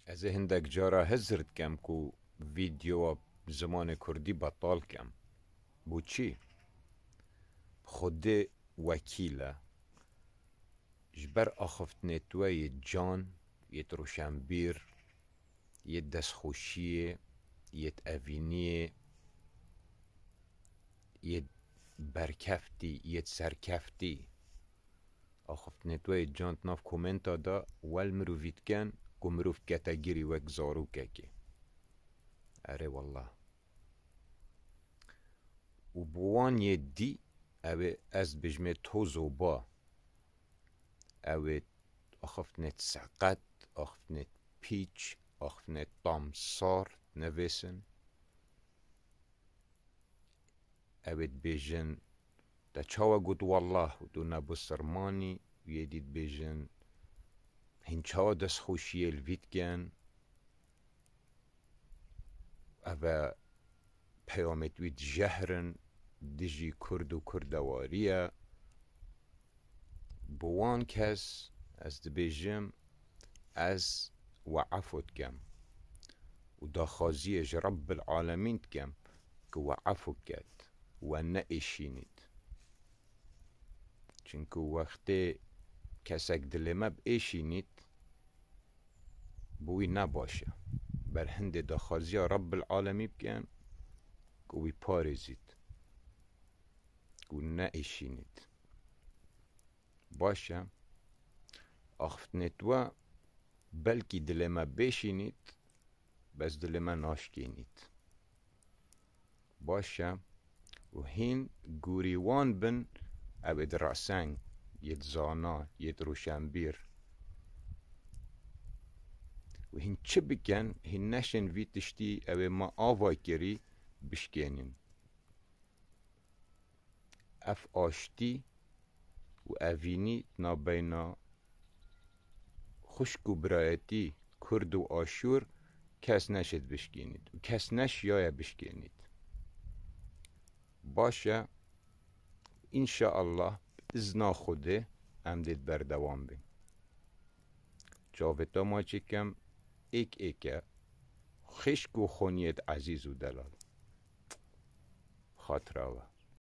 از هندک جارا هزرد کم کو ویدیو زمان کردی بطال کم بو چی؟ خود وکیله جبر آخفت نتوی جان یت روشنبیر یت دستخوشیه یت اوینیه یت برکفتی یت سرکفتی آخفت نتوی جان ناف کومنتا دا ول مروفیت کن کو مروف کتگیری وک زارو که اره والله و بوان یه دی اوه از بجمه توزو با اوه آخفت نت سقط آخفت نت پیچ آخفت نت تامسار نویسن اوه بجن دا چاوا گود والله و دو نبو سرمانی ویدید بجن هنچاوا دست خوشی الوید گن اوه پیامت وید جهرن دجی کرد و کردواریه بوان کس از دبیجم از وعفوت کم و داخازیش رب العالمین کم که وعفو کد و نئشینید چونکه وقتی کسک دلمه بئشینید بوی نباشه بر هند داخازی رب العالمین بکن که وی پارزید و نئشینید باشه آخفت نتوه بلکی دلمه بشینید بس دلمه ناشکینید باشه و هین گوریوان بن او دراسنگ ید زانا ید روشنبیر و هین چه بکن هین نشن وی تشتی او ما آوای کری بشکنین اف آشتی و اوینی نابینا خشک و برایتی کرد و آشور کس نشد بشکنید و کس نشیای بشکنید باشه انشاءالله ازنا خوده امدید بردوام بین جاوتا ما چکم ایکه خشک و خونیت عزیز و دلال خاطره